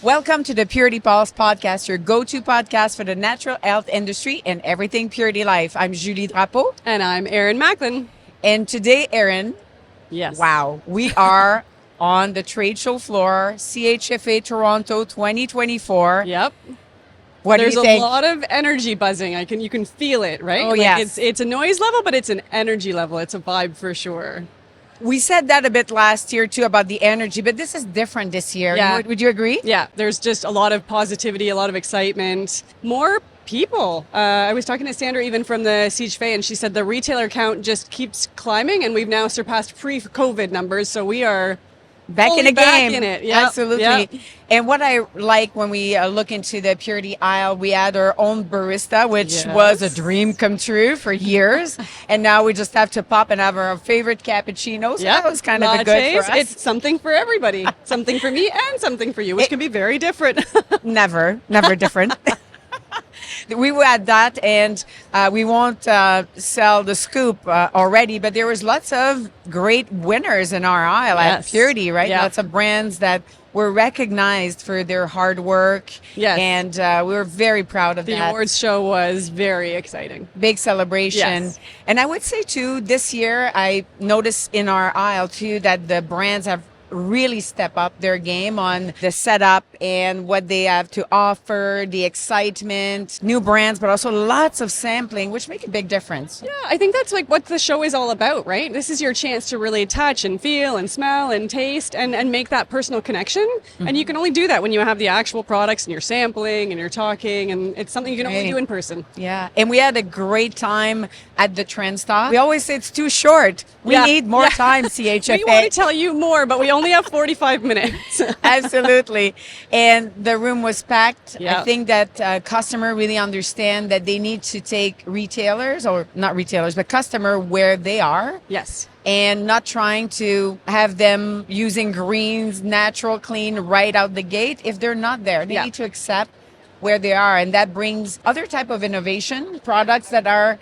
Welcome to the Purity Pulse podcast, your go-to podcast for the natural health industry and everything Purity Life. I'm Julie Drapeau. And I'm Erin Macklin. And today, Erin, yes, wow, we are on the trade show floor, CHFA Toronto 2024. Yep. What There's do you think? a lot of energy buzzing. You can feel it, right? Oh, yes. It's a noise level, but it's an energy level. It's a vibe for sure. We said that a bit last year too about the energy, but this is different this year. Yeah. Would you agree? Yeah, there's just a lot of positivity, a lot of excitement, more people. I was talking to Sandra even from the CHFA, and she said the retailer count just keeps climbing, and we've now surpassed pre-COVID numbers. So we are back in the back game. in it. Yep. Absolutely. Yep. And what I like when we look into the Purity aisle, we had our own barista, which Yes. was a dream come true for years. And now we just have to pop and have our favorite cappuccino. So Yep. that was kind of a good for us. It's something for everybody. Something for me and something for you, which can be very different. Never different. We had that, and we won't sell the scoop already, but there was lots of great winners in our aisle at Yes. Purity, right? Yeah. Lots of brands that were recognized for their hard work. Yes. And we were very proud of The that. awards show was very exciting. Big celebration. Yes. And I would say, too, this year, I noticed in our aisle, too, that the brands have really step up their game on the setup and what they have to offer, the excitement, new brands, but also lots of sampling, which make a big difference. Yeah, I think that's like what the show is all about, right? This is your chance to really touch and feel and smell and taste and make that personal connection. Mm-hmm. And you can only do that when you have the actual products and you're sampling and you're talking, and it's something you can only do in person. Yeah, and we had a great time at the trend stop. We always say it's too short. We need more time, CHFA. We want to tell you more, but we only have 45 minutes. Absolutely. And the room was packed. Yeah. I think that customer really understand that they need to take retailers, or not retailers, but customer where they are. Yes. And not trying to have them using greens, natural, clean right out the gate if they're not there. They need to accept where they are. And that brings other type of innovation, products that are,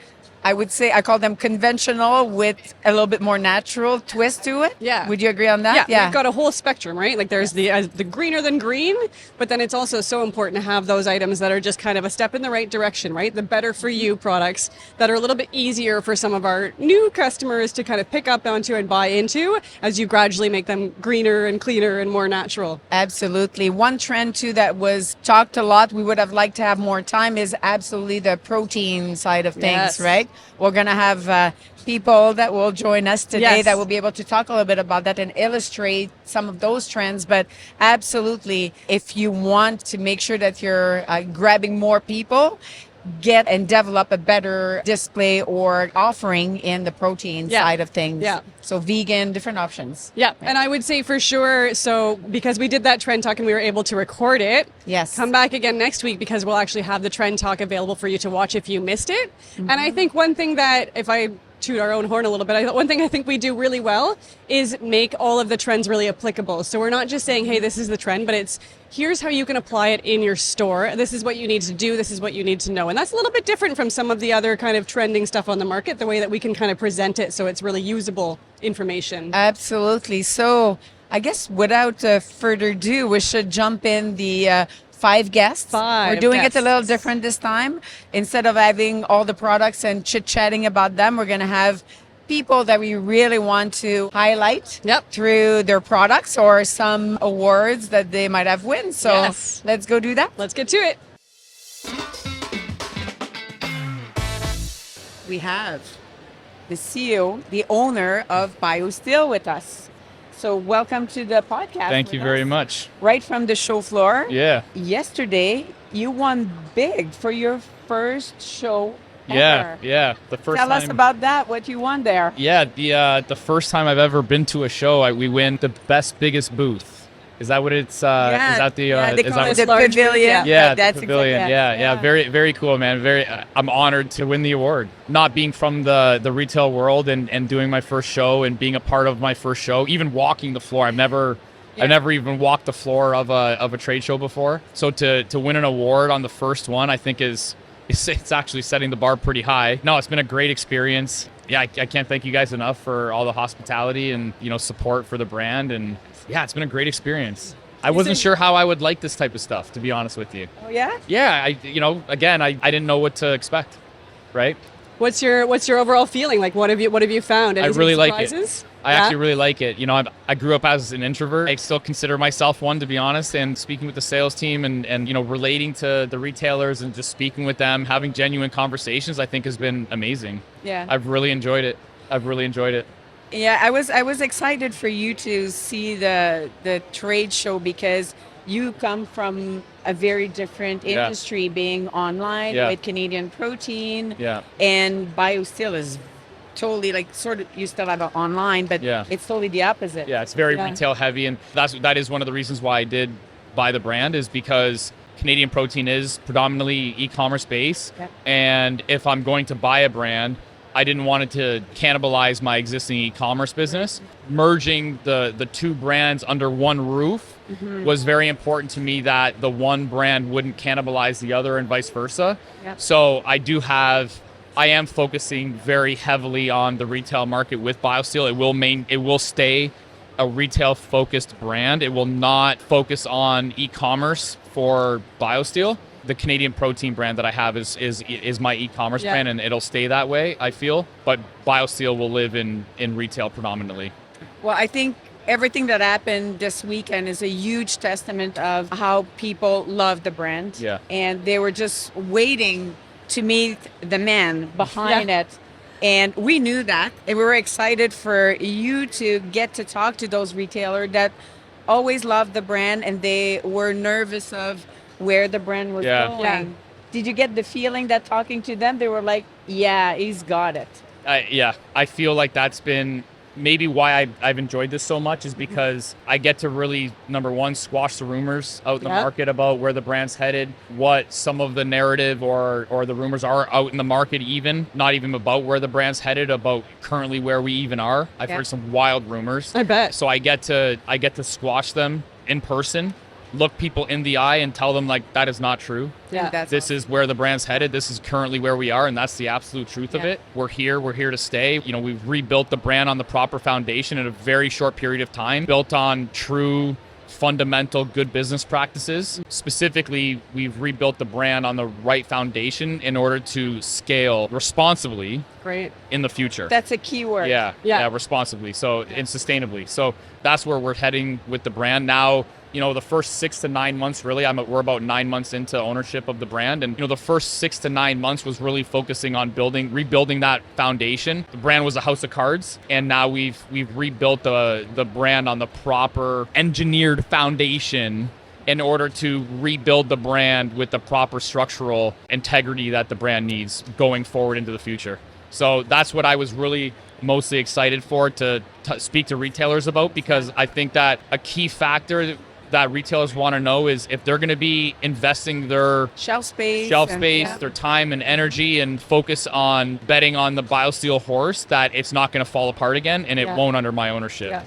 I would say, I call them conventional with a little bit more natural twist to it. Yeah. Would you agree on that? Yeah. We've got a whole spectrum, right? Like there's the greener than green, but then it's also so important to have those items that are just kind of a step in the right direction, right? The better for you products that are a little bit easier for some of our new customers to kind of pick up onto and buy into as you gradually make them greener and cleaner and more natural. Absolutely. One trend too that was talked a lot, we would have liked to have more time, is absolutely the protein side of things, Yes. right? We're going to have people that will join us today Yes. that will be able to talk a little bit about that and illustrate some of those trends. But absolutely, if you want to make sure that you're grabbing more people, get and develop a better display or offering in the protein side of things. Yeah. So vegan, different options. Yeah, and I would say for sure, so because we did that trend talk and we were able to record it, Yes. come back again next week because we'll actually have the trend talk available for you to watch if you missed it. And I think one thing that, if I toot our own horn a little bit, one thing I think we do really well is make all of the trends really applicable. So we're not just saying, hey, this is the trend, but it's here's how you can apply it in your store. This is what you need to do. This is what you need to know. And that's a little bit different from some of the other kind of trending stuff on the market, the way that we can kind of present it so it's really usable information. Absolutely. So I guess without further ado, we should jump in the 5 guests. We're doing it a little different this time. Instead of having all the products and chit-chatting about them, we're going to have people that we really want to highlight through their products or some awards that they might have won. So let's go do that. Let's get to it. We have the CEO, the owner of BioSteel with us. So welcome to the podcast. Thank you very much. Right from the show floor. Yeah. Yesterday, you won big for your first show ever. Yeah. The first Tell time. us about that, what you won there. Yeah, the first time I've ever been to a show, we win the best, biggest booth. Is that what it's? Is that the? they is call that it the pavilion. Yeah, that's the pavilion. exactly, Yeah. Very, very cool, man. I'm honored to win the award. Not being from the retail world and doing my first show and being a part of my first show, even walking the floor. I've never even walked the floor of a trade show before. So to win an award on the first one, I think it's actually setting the bar pretty high. No, it's been a great experience. Yeah, I can't thank you guys enough for all the hospitality and support for the brand, and yeah, it's been a great experience. I wasn't sure how I would like this type of stuff, to be honest with you. Oh yeah? Yeah, again, I didn't know what to expect, right? What's your overall feeling? Like, what have you found? Any I really surprises? like it. I actually really like it. I grew up as an introvert. I still consider myself one, to be honest. And speaking with the sales team and relating to the retailers and just speaking with them, having genuine conversations, I think has been amazing. Yeah. I've really enjoyed it. Yeah, I was excited for you to see the trade show because you come from a very different industry, being online with Canadian Protein, and BioSteel is totally you still have it online, but it's totally the opposite. Yeah, it's very retail heavy, and that is one of the reasons why I did buy the brand, is because Canadian Protein is predominantly e-commerce based, and if I'm going to buy a brand, I didn't want it to cannibalize my existing e-commerce business. Merging the two brands under one roof was very important to me, that the one brand wouldn't cannibalize the other and vice versa. So I am focusing very heavily on the retail market with BioSteel. It will stay a retail focused brand. It will not focus on e-commerce for BioSteel. The Canadian Protein brand that I have is my e-commerce brand, and it'll stay that way, I feel. But BioSteel will live in retail predominantly. Well, I think everything that happened this weekend is a huge testament of how people love the brand. Yeah. And they were just waiting to meet the man behind it. And we knew that. And we were excited for you to get to talk to those retailers that always loved the brand, and they were nervous of where the brand was going. Yeah. Did you get the feeling that talking to them, they were like, yeah, he's got it? I feel like that's been maybe why I've enjoyed this so much, is because I get to really, number one, squash the rumors out in the market about where the brand's headed, what some of the narrative or the rumors are out in the market, even not even about where the brand's headed, about currently where we even are. I've heard some wild rumors. I bet. So I get to squash them in person, look people in the eye and tell them, like, that is not true. Yeah. This is where the brand's headed. This is currently where we are, and that's the absolute truth of it. We're here to stay. We've rebuilt the brand on the proper foundation in a very short period of time, built on true fundamental good business practices. Specifically, we've rebuilt the brand on the right foundation in order to scale responsibly in the future. That's a key word. Yeah, responsibly. So and sustainably. So that's where we're heading with the brand now. The first 6 to 9 months, really, we're about 9 months into ownership of the brand. And, the first 6 to 9 months was really focusing on rebuilding that foundation. The brand was a house of cards. And now we've rebuilt the brand on the proper engineered foundation in order to rebuild the brand with the proper structural integrity that the brand needs going forward into the future. So that's what I was really mostly excited for, to speak to retailers about, because I think that a key factor that retailers want to know is if they're going to be investing their shelf space, their time and energy and focus on betting on the BioSteel horse, that it's not going to fall apart again, and it won't under my ownership.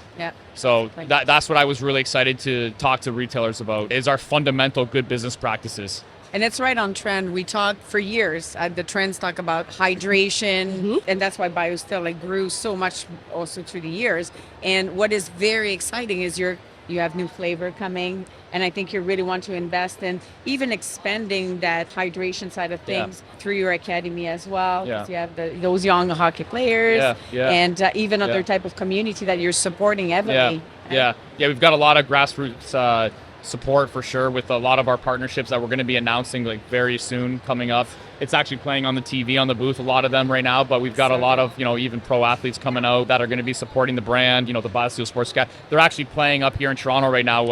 So that's what I was really excited to talk to retailers about, is our fundamental good business practices. And it's right on trend. We talked for years. The trends talk about hydration, and that's why BioSteel grew so much also through the years. And what is very exciting is you have new flavor coming, and I think you really want to invest in even expanding that hydration side of things through your academy as well. You have those young hockey players and even other type of community that you're supporting heavily. We've got a lot of grassroots support for sure, with a lot of our partnerships that we're going to be announcing very soon coming up. It's actually playing on the TV on the booth, a lot of them right now, but we've got a lot of even pro athletes coming out that are going to be supporting the brand. The BioSteel Sports Academy, they're actually playing up here in Toronto right now.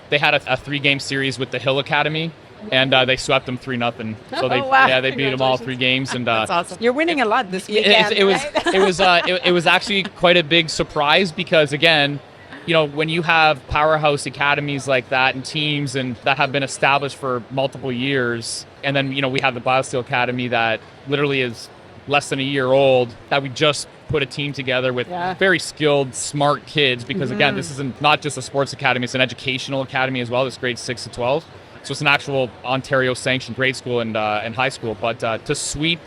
They had a 3-game series with the Hill Academy, and they swept them 3-0. So they beat them all 3 games, and that's awesome. You're winning a lot this weekend. It was actually quite a big surprise, because again, when you have powerhouse academies like that and teams and that have been established for multiple years, and then, we have the BioSteel Academy that literally is less than a year old, that we just put a team together with very skilled, smart kids, because again, this isn't not just a sports academy, it's an educational academy as well. It's grades 6 to 12. So it's an actual Ontario sanctioned grade school and high school. But to sweep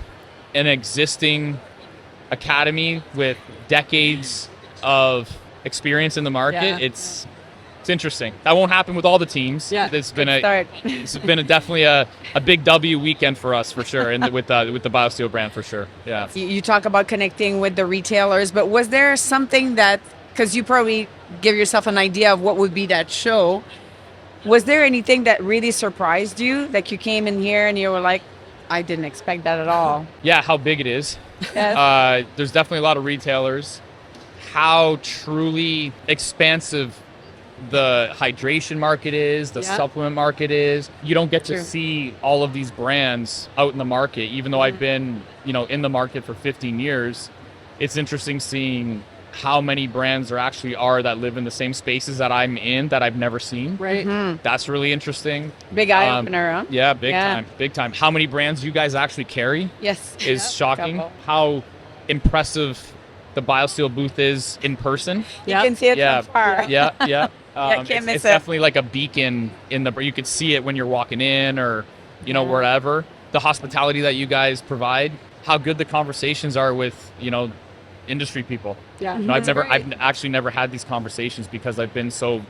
an existing academy with decades of experience in the market, It's interesting. That won't happen with all the teams. Yeah. It's been definitely a big W weekend for us for sure, and with the BioSteel brand for sure. Yeah. You talk about connecting with the retailers, but was there something that, because you probably give yourself an idea of what would be that show, was there anything that really surprised you? Like you came in here and you were like, I didn't expect that at all. Yeah, how big it is. Yes. There's definitely a lot of retailers. How truly expansive the hydration market is, the supplement market is. You don't get to see all of these brands out in the market, even though I've been, in the market for 15 years. It's interesting seeing how many brands that live in the same spaces that I'm in that I've never seen. Right. That's really interesting. Big eye opener, huh? Yeah, big time. How many brands you guys actually carry Yes. is shocking. Couple. How impressive the BioSteel booth is in person. You can see it from far. Yeah. Can't miss it's it. definitely like a beacon you could see it when you're walking in or, wherever. The hospitality that you guys provide, how good the conversations are with, industry people. Yeah. I've actually never had these conversations because I've been so,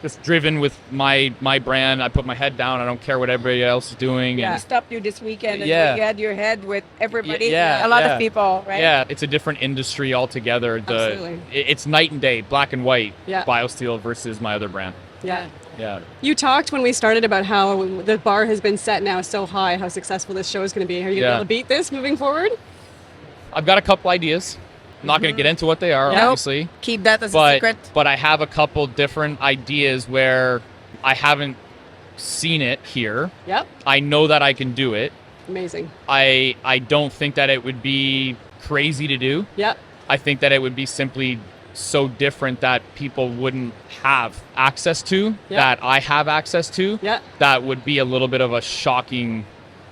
just driven with my brand. I put my head down. I don't care what everybody else is doing. We And stopped you this weekend and Yeah. you had your head with everybody. Yeah, a lot yeah. of people, right? Yeah, it's a different industry altogether. Absolutely. It's night and day, black and white, Yeah. BioSteel versus my other brand. Yeah. Yeah. You talked when we started about how the bar has been set now so high, how successful this show is going to be. Are you going to be able to beat this moving forward? I've got a couple ideas. I'm not going to get into what they are, Nope. obviously. Keep that as a secret. But I have a couple different ideas where I haven't seen it here. Yep. I know that I can do it. Amazing. I don't think that it would be crazy to do. Yep. I think that it would be simply so different that people wouldn't have access to, that I have access to. Yeah. That would be a little bit of a shocking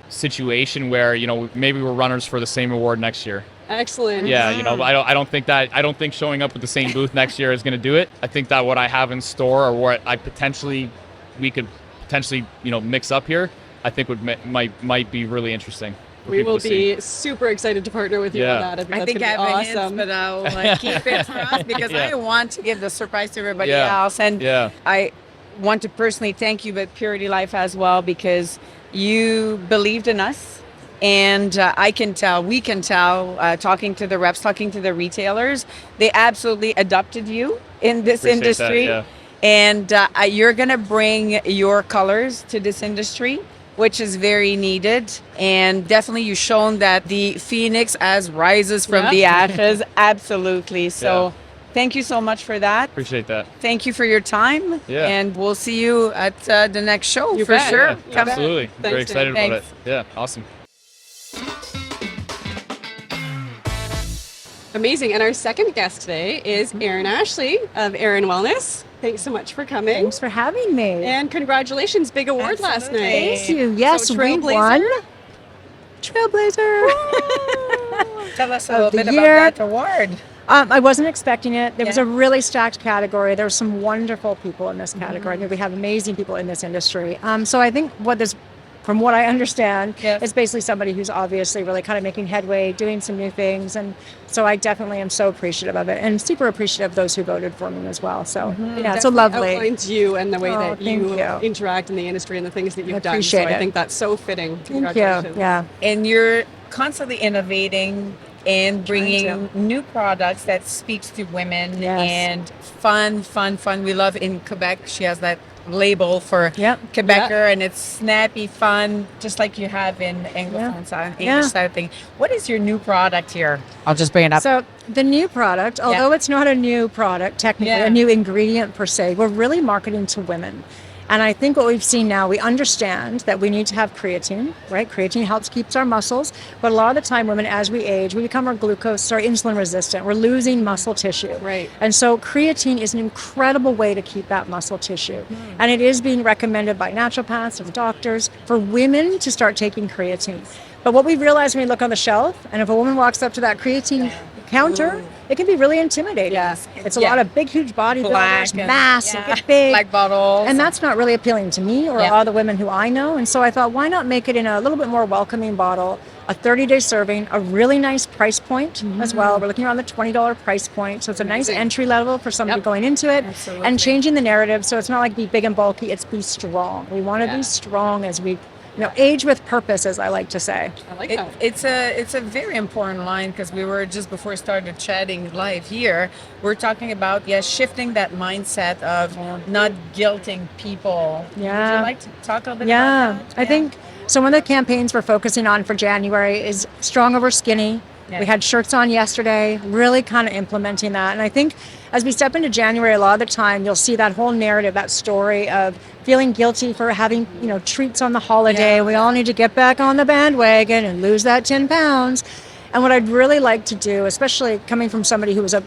situation where, maybe we're runners for the same award next year. Excellent. Yeah, I don't think showing up with the same booth next year is going to do it. I think that what I have in store or what we could potentially, mix up here, I think might be really interesting. We will be super excited to partner with you on that. I think I have a hint, but I'll keep it for us because I want to give the surprise to everybody else. And I want to personally thank you, but Purity Life as well, because you believed in us. And we can tell, talking to the reps, talking to the retailers, they absolutely adopted you in this industry. That, And you're going to bring your colors to this industry, which is very needed. And definitely you've shown that the phoenix rises from the ashes. Absolutely. So thank you so much for that. Appreciate that. Thank you for your time. Yeah. And we'll see you at the next show You for bet. sure. Yeah, Come back. absolutely. Thanks, Very excited about it. Thanks. Yeah, awesome. Amazing. And our second guest today is Erin Ashley of Erin Wellness. Thanks so much for coming. Thanks for having me. And congratulations, big award last night. Thank you. Yes, So, we Trailblazer? won. Trailblazer. Tell us a little the bit year. about that award. I wasn't expecting it. There was Yeah. a really stacked category. There were some wonderful people in this category. I mean, we have amazing people in this industry. So I think from what I understand, is basically somebody who's obviously really kind of making headway, doing some new things. And so I definitely am so appreciative of it and super appreciative of those who voted for me as well. So yeah, it's so lovely. Outlines you and the way that thank you you. interact in the industry and the things that you've done. appreciate So I it. think that's so fitting. Thank you. Congratulations. Yeah. And you're constantly innovating and bringing Trying new products that speaks to women Yes. and fun. We love in Quebec, she has that label for Yep. Quebecer and it's snappy, fun, just like you have in Anglophone side, English side of thing. What is your new product here? I'll just bring it up. So the new product, although it's not a new product, technically a new ingredient per se, we're really marketing to women. And I think what we've seen now, we understand that we need to have creatine, right? Creatine helps keeps our muscles. But a lot of the time, women, as we age, we become our insulin resistant. We're losing muscle tissue. Right. And so creatine is an incredible way to keep that muscle tissue. And it is being recommended by naturopaths and doctors for women to start taking creatine. But what we realize when we look on the shelf, and if a woman walks up to that creatine counter, it can be really intimidating. Yes. It's a lot of big, huge bodybuilders, mass, and get big. Black bottles. And that's not really appealing to me or a lot of the women who I know. And so I thought, why not make it in a little bit more welcoming bottle, a 30-day serving, a really nice price point as well. We're looking around the $20 price point. So it's a nice entry level for somebody going into it. Absolutely. And changing the narrative. So it's not like be big and bulky, it's be strong. We want to be strong as we age with purpose, as I like to say. I like that. It's a very important line, because we were just before we started chatting live here, we're talking about shifting that mindset of not guilting people. Yeah. Would you like to talk a little bit about that? I think so. One of the campaigns we're focusing on for January is strong over skinny. Yeah. We had shirts on yesterday, really kind of implementing that. And I think as we step into January, a lot of the time you'll see that whole narrative, that story of feeling guilty for having, treats on the holiday. We all need to get back on the bandwagon and lose that 10 pounds. And what I'd really like to do, especially coming from somebody who was a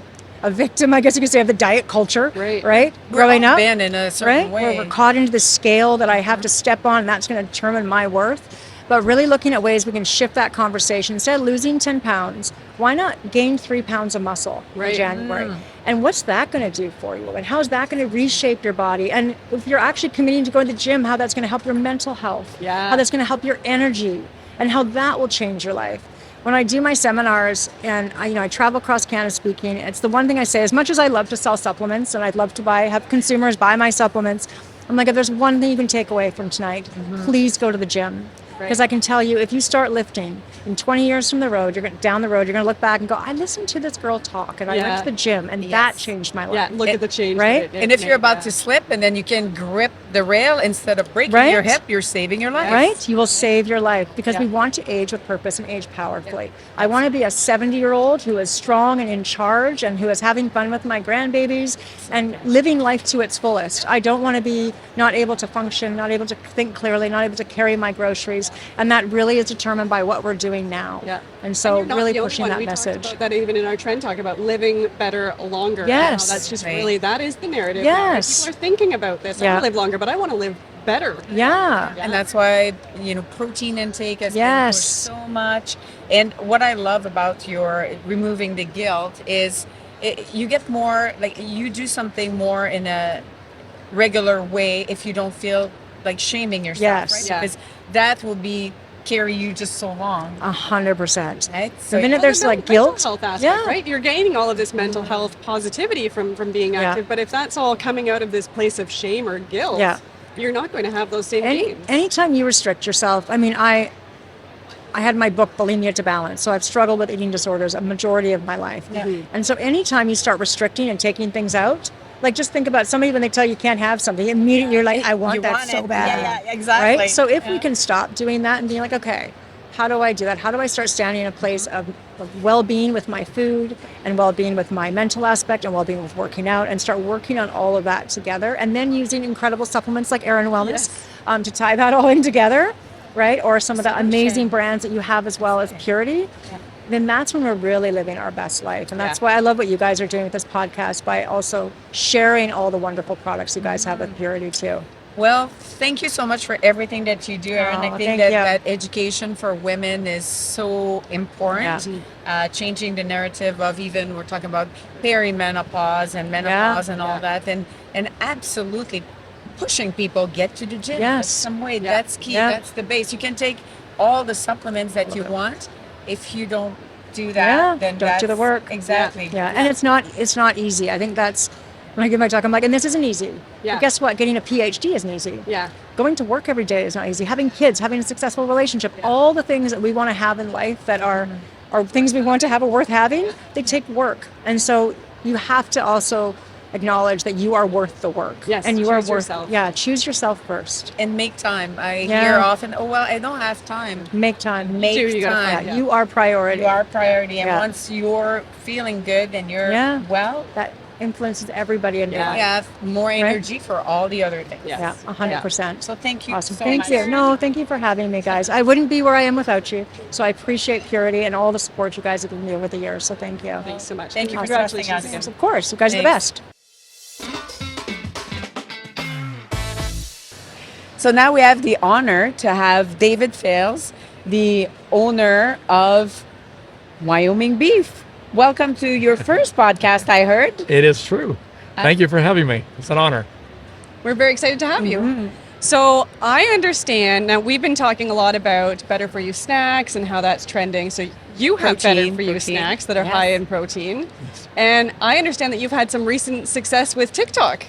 victim, I guess you could say, of the diet culture, right? Growing up, been in a certain way. where we're caught into the scale that I have to step on, and that's going to determine my worth. But really looking at ways we can shift that conversation. Instead of losing 10 pounds, why not gain 3 pounds of muscle in January? And what's that going to do for you? And how's that going to reshape your body? And if you're actually committing to go to the gym, how that's going to help your mental health, how that's going to help your energy, and how that will change your life. When I do my seminars and I travel across Canada speaking, it's the one thing I say, as much as I love to sell supplements and I'd love to have consumers buy my supplements, I'm like, if there's one thing you can take away from tonight, please go to the gym. Because I can tell you, if you start lifting in 20 years from the road, down the road, you're going to look back and go, I listened to this girl talk and I went to the gym and that changed my life. Yeah, look at the change. Right? And if you're about to slip and then you can grip the rail instead of breaking your hip, you're saving your life. Right? You will save your life, because we want to age with purpose and age powerfully. I want to be a 70-year-old who is strong and in charge and who is having fun with my grandbabies and living life to its fullest. I don't want to be not able to function, not able to think clearly, not able to carry my groceries. And that really is determined by what we're doing now. Yeah. And so and really pushing that message. Talked about that even in our trend talk about living better longer. Yes. That's just really, that is the narrative. Yes. People are thinking about this. I want to live longer, but I want to live better. Yeah. And that's why, protein intake has been pushed so much. And what I love about your removing the guilt is you get more, like you do something more in a regular way if you don't feel like shaming yourself, right? Because that will carry you just so long. 100%. Right? The minute there's like guilt, health aspect, right? You're gaining all of this mental health positivity from being active, but if that's all coming out of this place of shame or guilt, you're not going to have those same gains. Anytime you restrict yourself, I mean, I had my book, Bulimia to Balance, so I've struggled with eating disorders a majority of my life. And so anytime you start restricting and taking things out, like just think about somebody when they tell you can't have something, immediately you're like, I want that so bad. Yeah, exactly. Right? So if we can stop doing that and being like, okay, how do I do that? How do I start standing in a place of well-being with my food and well-being with my mental aspect and well-being with working out, and start working on all of that together, and then using incredible supplements like Erin Wellness to tie that all in together, right? Or some of the amazing brands that you have as well as Purity. Then that's when we're really living our best life. And that's why I love what you guys are doing with this podcast, by also sharing all the wonderful products you guys have with Purity too. Well, thank you so much for everything that you do, Erin. I think that education for women is so important. Changing the narrative of, even we're talking about perimenopause and menopause and all that, and absolutely pushing people get to the gym in some way. That's key. That's the base. You can take all the supplements that you want. If you don't do that, then don't do the work. Exactly. And it's not easy. I think that's when I give my talk, I'm like, and this isn't easy. But guess what? Getting a PhD isn't easy. Going to work every day is not easy. Having kids, having a successful relationship, all the things that we want to have in life that are things we want to have are worth having, they take work. And so you have to also acknowledge that you are worth the work. And you are worth yourself. Choose yourself first. And make time. I hear often, I don't have time. Make time. Make time. You are priority. You are priority. And once you're feeling good and you're well, that influences everybody in your life. You have more energy for all the other things. 100%. So thank you. Awesome. So Thank much. you. No, thank you for having me, guys. I wouldn't be where I am without you. So I appreciate Purity and all the support you guys have given me over the years. So thank you. Thanks so much. Thank you. Congratulations Congratulations. again. Of course. You guys are the best. So now we have the honor to have David Fales, the owner of Wyoming Beef. welcome to your first podcast, I heard. It is true. Thank you for having me. It's an honor. We're very excited to have you. So I understand, now we've been talking a lot about better for you snacks and how that's trending. So you have better for you snacks that are high in protein. And I understand that you've had some recent success with TikTok.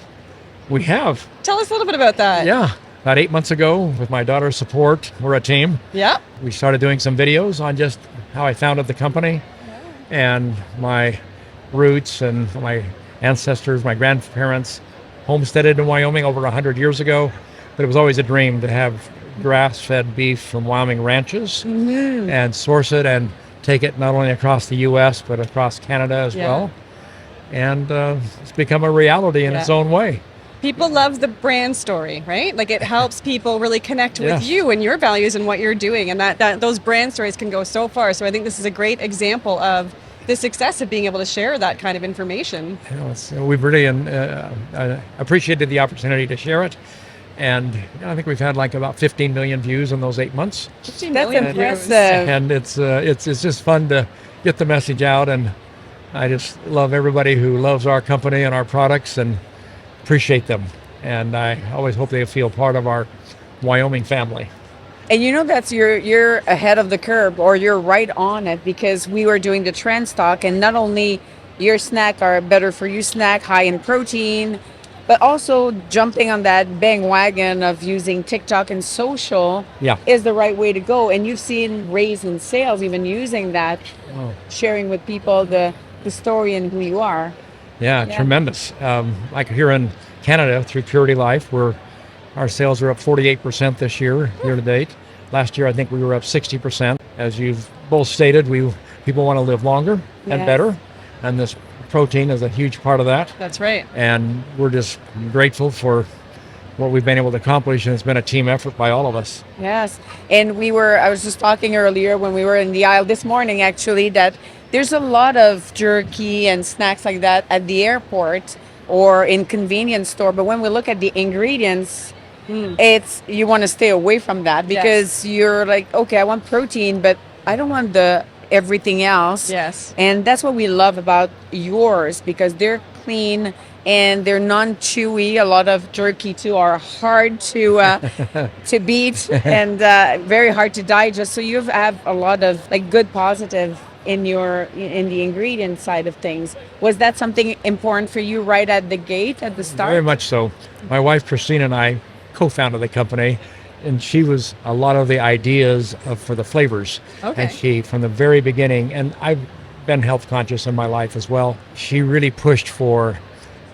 We have. Tell us a little bit about that. Yeah. About 8 months ago, with my daughter's support, we're a team. Yeah. We started doing some videos on just how I founded the company and my roots and my ancestors, my grandparents homesteaded in Wyoming over 100 years ago. But it was always a dream to have grass-fed beef from Wyoming ranches and source it and take it not only across the U.S., but across Canada as well. And it's become a reality in its own way. People love the brand story, right? Like it helps people really connect with you and your values and what you're doing. And that those brand stories can go so far. So I think this is a great example of the success of being able to share that kind of information. We've really appreciated the opportunity to share it. And I think we've had like about 15 million views in those 8 months. 15 That's million impressive. And it's just fun to get the message out. And I just love everybody who loves our company and our products and appreciate them. And I always hope they feel part of our Wyoming family. And you know that's you're ahead of the curve, or you're right on it, because we were doing the trend stock, and not only your snack are better for you snack, high in protein, but also jumping on that bandwagon of using TikTok and social is the right way to go. And you've seen raise in sales even using that, sharing with people the story and who you are. Yeah, tremendous. Like here in Canada through Purity Life, our sales are up 48% this year to date. Last year, I think we were up 60%. As you've both stated, people want to live longer and better, and this protein is a huge part of that. That's right. And we're just grateful for what we've been able to accomplish, and it's been a team effort by all of us. Yes, and I was just talking earlier when we were in the aisle this morning, actually, that there's a lot of jerky and snacks like that at the airport or in convenience store. But when we look at the ingredients, you want to stay away from that, because you're like, okay, I want protein, but I don't want everything else. Yes. And that's what we love about yours, because they're clean and they're non-chewy. A lot of jerky too are hard to beat and very hard to digest. So you have a lot of like good positive in the ingredient side of things. Was that something important for you right at the gate at the start? Very much so. My wife Christine and I co-founded the company, and she was a lot of the ideas for the flavors. Okay. And she, from the very beginning, and I've been health conscious in my life as well, she really pushed for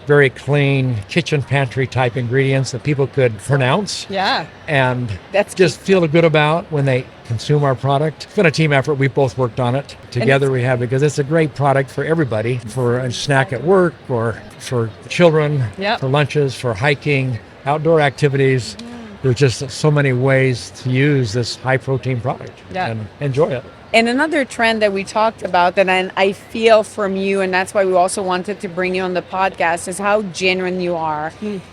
very clean kitchen pantry type ingredients that people could pronounce. Yeah. And that's just feel good about when they consume our product. It's been a team effort. We both worked on it together. We have, because it's a great product for everybody, for a snack at work or for children, for lunches, for hiking, outdoor activities. There's just so many ways to use this high protein product and enjoy it. And another trend that we talked about, and I feel from you, and that's why we also wanted to bring you on the podcast, is how genuine you are.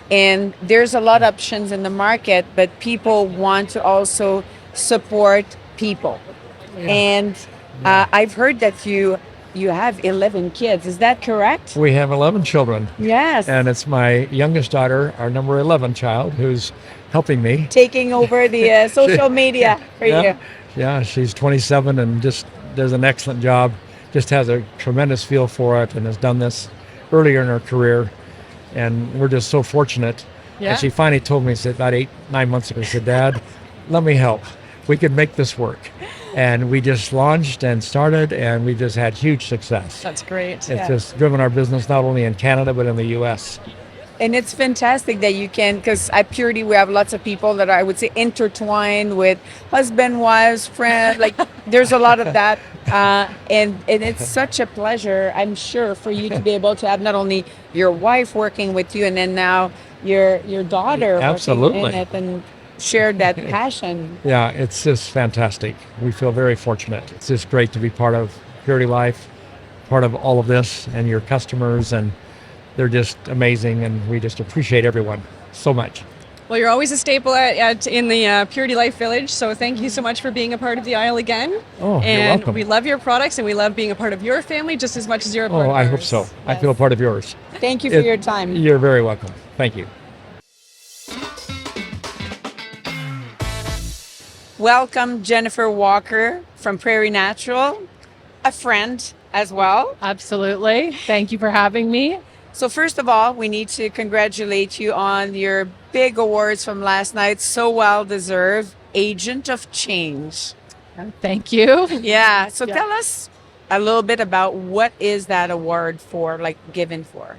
And there's a lot of options in the market, but people want to also support people. And I've heard that you have 11 kids. Is that correct? We have 11 children. Yes. And it's my youngest daughter, our number 11 child, who's helping me. Taking over the social media for you. Yeah, she's 27 and just does an excellent job. Just has a tremendous feel for it and has done this earlier in her career. And we're just so fortunate. And she finally told me, said about 8-9 months ago, said, Dad, let me help. We could make this work. And we just launched and started, and we just had huge success. That's great. It's just driven our business not only in Canada, but in the U.S. And it's fantastic that you can, because at Purity we have lots of people that are, I would say, intertwined with husband, wives, friends. Like there's a lot of that, and it's such a pleasure, I'm sure, for you to be able to have not only your wife working with you, and then now your daughter working in it and share that passion. Yeah, it's just fantastic. We feel very fortunate. It's just great to be part of Purity Life, part of all of this, and your customers, and they're just amazing, and we just appreciate everyone so much. Well, you're always a staple in the Purity Life Village, so thank you so much for being a part of the aisle again. Oh, and you're welcome. We love your products, and we love being a part of your family just as much as you're a part of I ours. hope so. I feel a part of yours. Thank you for your time. You're very welcome. Thank you. Welcome, Jennifer Walker from Prairie Natural, a friend as well. Absolutely. Thank you for having me. So first of all, we need to congratulate you on your big awards from last night. So well deserved. Agent of Change. Thank you. Yeah. So tell us a little bit about what is that award for, like given for?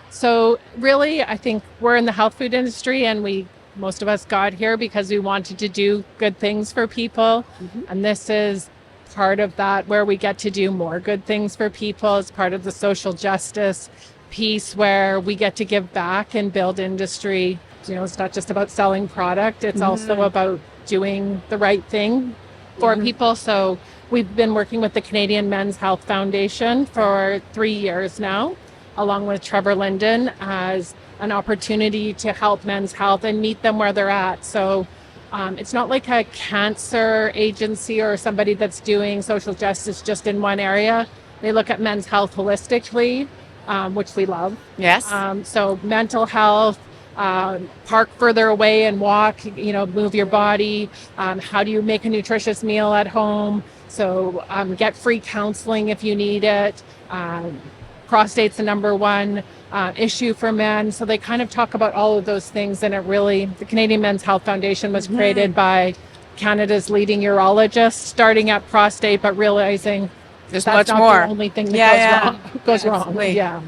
So really, I think we're in the health food industry, and most of us got here because we wanted to do good things for people. And this is part of that, where we get to do more good things for people as part of the social justice piece, where we get to give back and build industry. You know, it's not just about selling product, it's also about doing the right thing for people. So we've been working with the Canadian Men's Health Foundation for 3 years now, along with Trevor Linden, as an opportunity to help men's health and meet them where they're at. So it's not like a cancer agency or somebody that's doing social justice just in one area. They look at men's health holistically, which we love. Yes. So mental health, park further away and walk, move your body. How do you make a nutritious meal at home? So get free counseling if you need it. Prostate's the number one issue for men. So they kind of talk about all of those things. And the Canadian Men's Health Foundation was created by Canada's leading urologists, starting at prostate, but realizing there's that's much not more. the only thing that goes wrong. Yeah.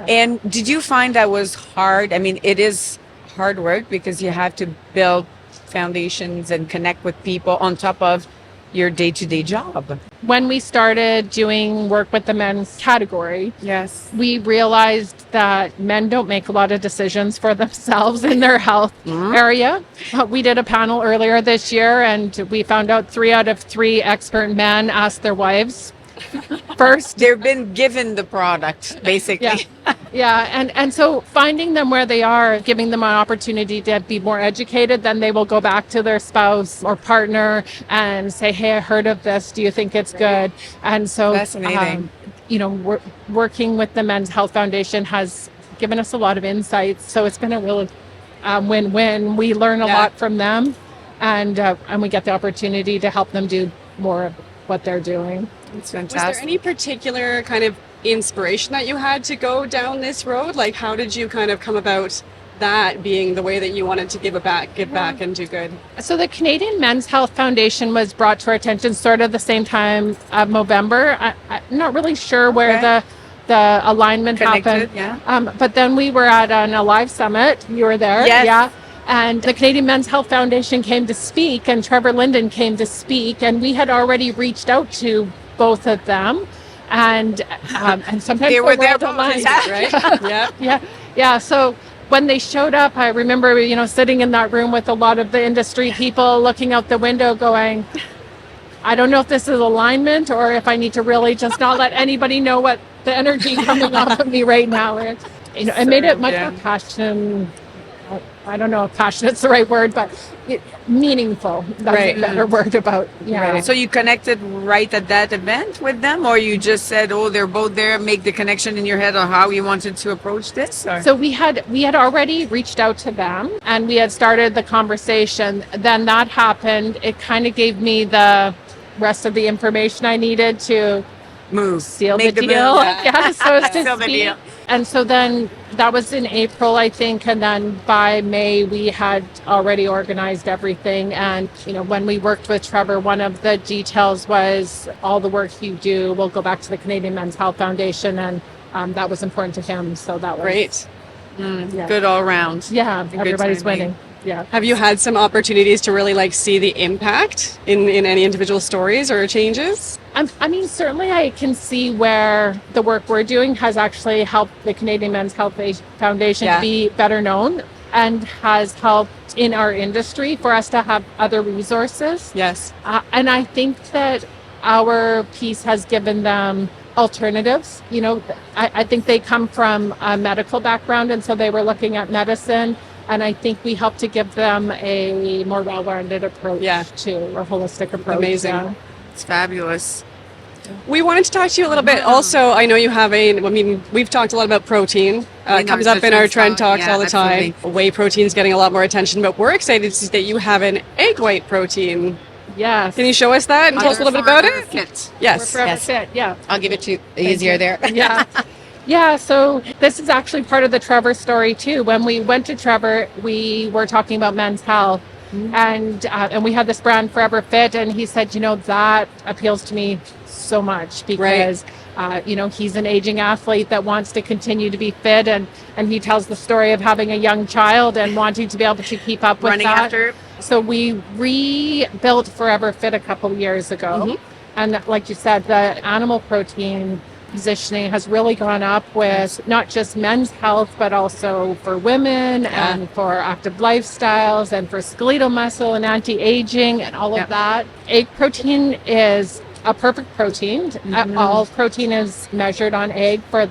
And did you find that was hard? I mean, it is hard work because you have to build foundations and connect with people on top of your day-to-day job. When we started doing work with the men's category, Yes. we realized that men don't make a lot of decisions for themselves in their health area. We did a panel earlier this year, and we found out 3 out of 3 expert men asked their wives first. They've been given the product, basically. And so finding them where they are, giving them an opportunity to be more educated, then they will go back to their spouse or partner and say, hey, I heard of this. Do you think it's good? And so, Fascinating. Working with the Men's Health Foundation has given us a lot of insights. So it's been a real win-win. We learn a lot from them, and we get the opportunity to help them do more of what they're doing. It's Was fantastic. there any particular kind of inspiration that you had to go down this road? Like, how did you kind of come about that being the way that you wanted to give back and do good? So the Canadian Men's Health Foundation was brought to our attention sort of the same time of November. I'm not really sure where the alignment Connected, happened. But then we were at an Alive Summit. You were there. Yes. Yeah. And the Canadian Men's Health Foundation came to speak, and Trevor Linden came to speak, and we had already reached out to both of them. And sometimes They were there aligned, right? Yeah. So when they showed up, I remember, sitting in that room with a lot of the industry people, looking out the window, going, I don't know if this is alignment or if I need to really just not let anybody know what the energy coming off of me right now. And, it made it much more passionate. I don't know if passionate's the right word, but meaningful. That's a better word about. Yeah. Right. So you connected right at that event with them, or you just said, "Oh, they're both there." Make the connection in your head on how you wanted to approach this. Or? So we had already reached out to them, and we had started the conversation. Then that happened. It kind of gave me the rest of the information I needed to seal Make the the deal. move. Yeah, so to Seal the speak. deal. And so then that was in April, I think, and then by May we had already organized everything. And when we worked with Trevor, one of the details was all the work you do will go back to the Canadian Men's Health Foundation, and that was important to him. So that was Great. Good all around. Yeah, everybody's timing. winning. Yeah. Have you had some opportunities to really see the impact in any individual stories or changes? I mean, certainly I can see where the work we're doing has actually helped the Canadian Men's Health Foundation be better known, and has helped in our industry for us to have other resources. Yes. And I think that our piece has given them alternatives. I think they come from a medical background, and so they were looking at medicine And I think we help to give them a more well-rounded approach to a holistic approach. Amazing. Yeah. It's fabulous. We wanted to talk to you a little bit. Also, I know you have we've talked a lot about protein. It comes up in our trend talks all the time. Whey protein is getting a lot more attention, but we're excited to see that you have an egg white protein. Yes. Can you show us that and tell us a little bit about it? Yes. We're forever fit. Yeah. I'll give it to you easier there. Yeah. Yeah, so this is actually part of the Trevor story too. When we went to Trevor, we were talking about men's health, and we had this brand Forever Fit, and he said, that appeals to me so much because he's an aging athlete that wants to continue to be fit, and he tells the story of having a young child and wanting to be able to keep up with running that. after. So we rebuilt Forever Fit a couple years ago, and like you said, the animal protein positioning has really gone up with not just men's health, but also for women and for active lifestyles and for skeletal muscle and anti-aging and all of that. Egg protein is a perfect protein. All protein is measured on egg for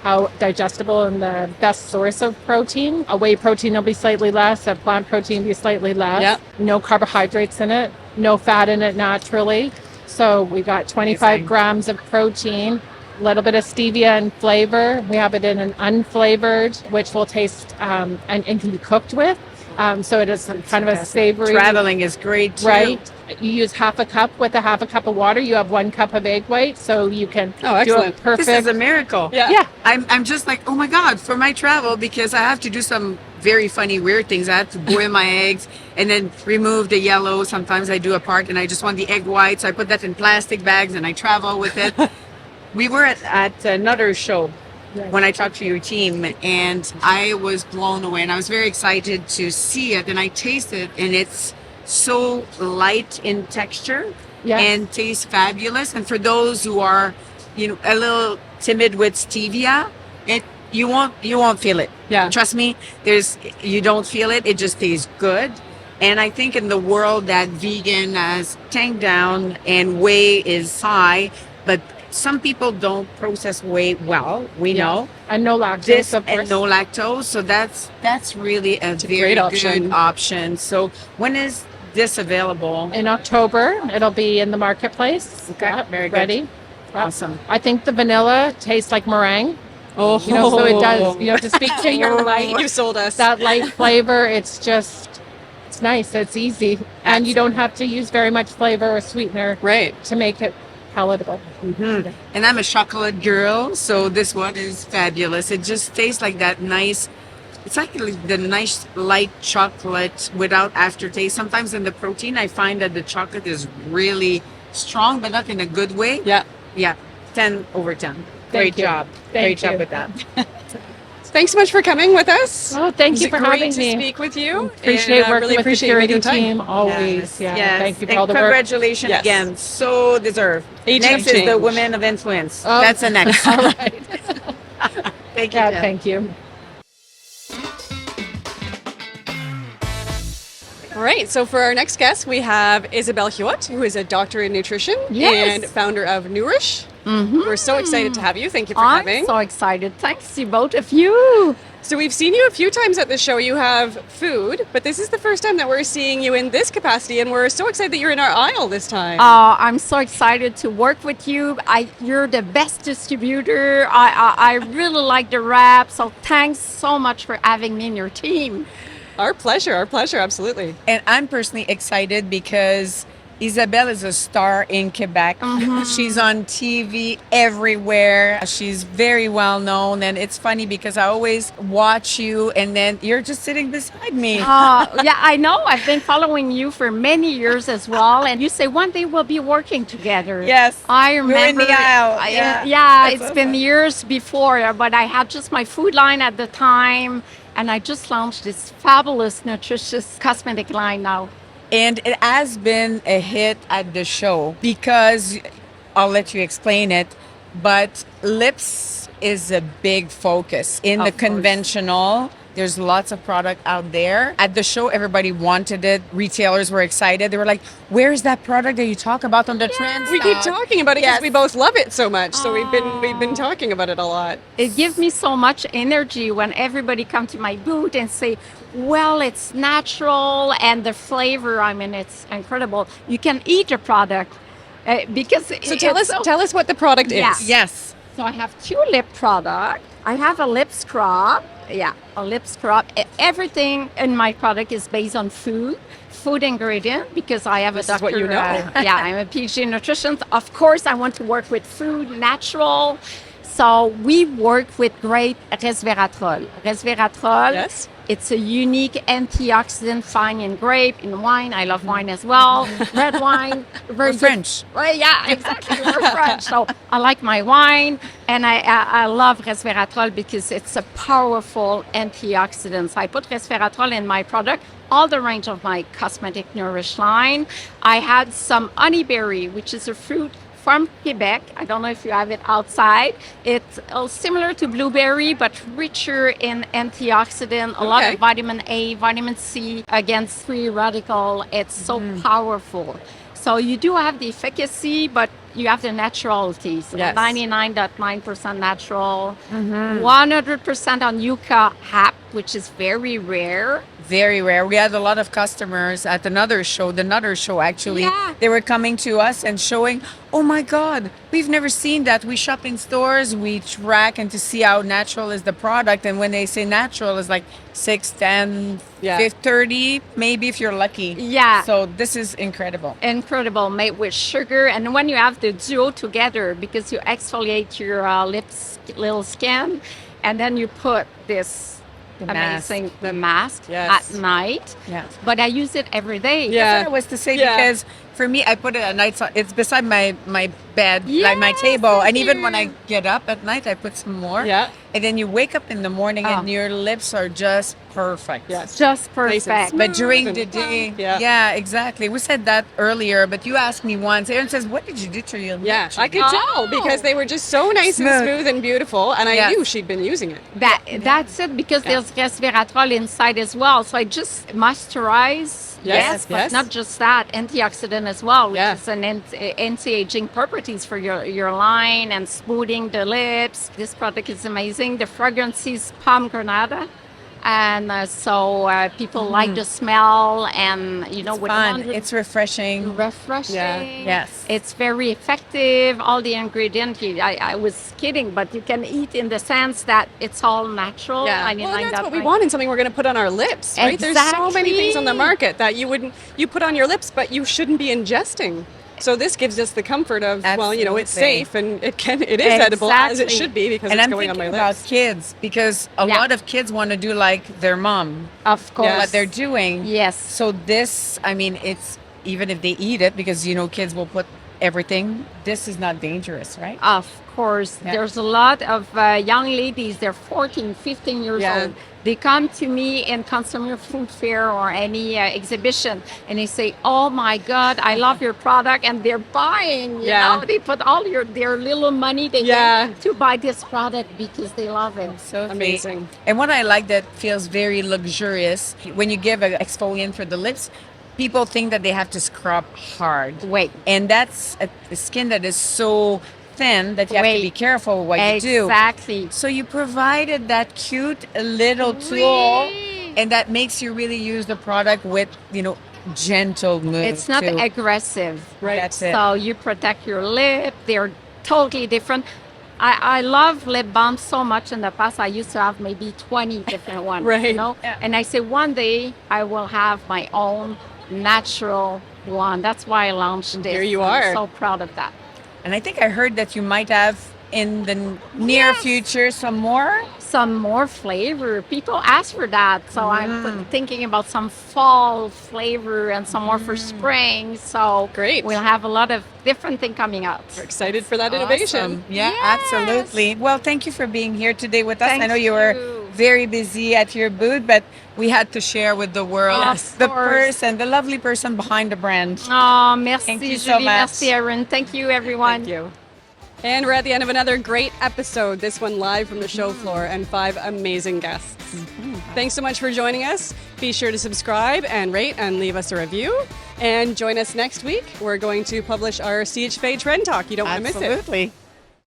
how digestible and the best source of protein. A whey protein will be slightly less, a plant protein will be slightly less. No carbohydrates in it, no fat in it naturally. So we got 25 grams of protein, a little bit of stevia and flavor. We have it in an unflavored, which will taste and can be cooked with. So it is kind of a savory. Traveling is great too. Right. You use half a cup with a half a cup of water. You have 1 cup of egg white, so you can do a perfect. This is a miracle. Yeah. I'm just like, oh my God, for my travel, because I have to do some very funny, weird things. I have to boil my eggs and then remove the yellow. Sometimes I do a part and I just want the egg white. So I put that in plastic bags and I travel with it. We were at another show when I talked to your team, and I was blown away, and I was very excited to see it, and I tasted it, and it's so light in texture and tastes fabulous. And for those who are, a little timid with stevia, you won't feel it. Yeah. Trust me, you don't feel it. It just tastes good. And I think in the world that vegan has tanked down and whey is high, but some people don't process whey well, we know. And no lactose, of course. And no lactose. So that's really a very good option. So when is this available? In October. It'll be in the marketplace. Okay, very good. Ready. Awesome. I think the vanilla tastes like meringue. Oh, so it does. To speak to your light. You sold us. That light flavor, it's nice. It's easy. And you don't have to use very much flavor or sweetener to make it palatable. And I'm a chocolate girl, so this one is fabulous. It just tastes like that nice, it's like the nice light chocolate without aftertaste. Sometimes in the protein, I find that the chocolate is really strong, but not in a good way. Yeah. 10 over 10. Great job. Great job with that. Thanks so much for coming with us. Oh, thank you for having me. Great to speak with you. Appreciate working with the security time. team always. Yes. Thank you for and all the work. Congratulations again. So deserved. Next is the Women of Influence. Oh. That's the next. All right. Thank you. Jen. Thank you. All right, so for our next guest, we have Isabelle Huot, who is a doctor in nutrition and founder of Nourish. We're so excited to have you. Thank you for coming. I'm so excited. Thanks to both of you. So we've seen you a few times at the show. You have food, but this is the first time that we're seeing you in this capacity, and we're so excited that you're in our aisle this time. I'm so excited to work with you. You're the best distributor. I really like the wrap, so thanks so much for having me in your team. Our pleasure, absolutely. And I'm personally excited because Isabelle is a star in Quebec. She's on TV everywhere. She's very well known. And it's funny because I always watch you and then you're just sitting beside me. Yeah, I know. I've been following you for many years as well. And you say one day we'll be working together. Yes. I remember. We're in the aisle. It's awesome. been years before, but I had just my food line at the time. And I just launched this fabulous, nutritious cosmetic line now. And it has been a hit at the show because I'll let you explain it, but lips is a big focus in the conventional There's lots of product out there. At the show, everybody wanted it. Retailers were excited. They were like, where's that product that you talk about on the trend We keep stop?" talking about it because Yes. we both love it so much. So we've been talking about it a lot. It gives me so much energy when everybody come to my booth and say, well, it's natural and the flavor, I mean, it's incredible. You can eat the product because So tell us what the product is. Yeah. Yes. So I have 2 lip products. I have a lip scrub. Yeah, a lip scrub. Everything in my product is based on food ingredient, because I have This a is doctor. what you know. Yeah, I'm a PhD in nutrition. Of course, I want to work with food, natural. So we work with great resveratrol. Resveratrol. Yes. It's a unique antioxidant found in grape, in wine. I love wine as well. Red wine. Very good. French. Well, yeah, exactly. We're French. So I like my wine, and I love resveratrol because it's a powerful antioxidant. So I put resveratrol in my product, all the range of my cosmetic nourish line. I had some honeyberry, which is a fruit from Quebec. I don't know if you have it outside. It's similar to blueberry, but richer in antioxidant, a lot Okay. of vitamin A, vitamin C against free radical. It's so powerful. So you do have the efficacy, but you have the naturality. So Yes. 99.9% natural, 100% on yucca hap, which is very rare. Very rare. We had a lot of customers at another show, the Nutter show actually. Yeah. They were coming to us and showing, oh my God, we've never seen that. We shop in stores, we track and to see how natural is the product. And when they say natural, it's like 6, 10, Yeah. 30, maybe if you're lucky. Yeah. So this is incredible. Incredible, made with sugar. And when you have the duo together, because you exfoliate your lips, little skin, and then you put this amazing mask Yes. at night. Yeah. But I use it every day. Yeah. That's what I was to say, Yeah. because for me, I put it at night. So it's beside my bed, like my Yes, table. And thank even when you. I get up at night, I put some more. Yeah. And then you wake up in the morning Oh. and your lips are just perfect. Yes. Just Nice and perfect. But during Smooth the and- day, Yeah. yeah, exactly. We said that earlier, but you asked me once. Aaron says, "What did you do to your Yeah, lips?" I could tell because they were just so nice and Smooth. smooth and beautiful, and I Yes. knew she'd been using it. That's it, because there's resveratrol inside as well. So I just moisturize. Yes, but yes. not just that, antioxidant as well, which Yeah. is an anti-aging properties for your line and smoothing the lips. This product is amazing. The fragrance is pomegranate. And so people like the smell, and with Fun. 100 It's refreshing. refreshing. Yeah. Yes. It's very effective. All the ingredients, I was kidding, but you can eat in the sense that it's all natural. Well, and that's what we 99.9. want in something we're going to put on our lips, right? There's so many things on the Exactly. market that you put on your lips, but you shouldn't be ingesting. So this gives us the comfort of, it's Absolutely. safe and it is edible as it Exactly. should be because And it's I'm going on thinking my about lips. kids, because a Yeah. lot of kids want to do like their mom, Of course. Yes. what they're doing. Yes. So this, I mean, it's even if they eat it, because kids will put everything. This is not dangerous, right? Of course. Yeah. There's a lot of young ladies, they're 14, 15 years Yeah. old. They come to me in consumer food fair or any exhibition, and they say, "Oh my God, I love your product," and they're buying. You Yeah. know, they put all their little money they Yeah. get to buy this product because they love it. So Amazing. And what I like that feels very luxurious, when you give an exfoliant for the lips, people think that they have to scrub hard. Wait. And that's a skin that is so thin that you have to be careful what you do. Exactly. So you provided that cute little tool, and that makes you really use the product with, gentle move. It's not too. aggressive. Right. That's it. So you protect your lip. They're totally different. I love lip balm so much. In the past, I used to have maybe 20 different ones. Right. Yeah. And I say one day I will have my own natural one. That's why I launched this. Here you I'm are. so proud of that. And I think I heard that you might have in the near Yes. future some more. Some more flavor. People ask for that. So I'm thinking about some fall flavor and some more for spring. So Great. we'll have a lot of different things coming out. We're excited for that innovation. Awesome. Yeah, Yes. absolutely. Well, thank you for being here today with us. I Thank know you were you. very busy at your booth, but we had to share with the world Of the course. person, the lovely person behind the brand. Oh, merci, Thank you Julie. so much. Merci, Aaron. Thank you, everyone. Thank you. And we're at the end of another great episode, this one live from the show floor, and 5 amazing guests. Thanks so much for joining us. Be sure to subscribe and rate and leave us a review. And join us next week. We're going to publish our CHFA Trend Talk. You don't want to miss it. Absolutely.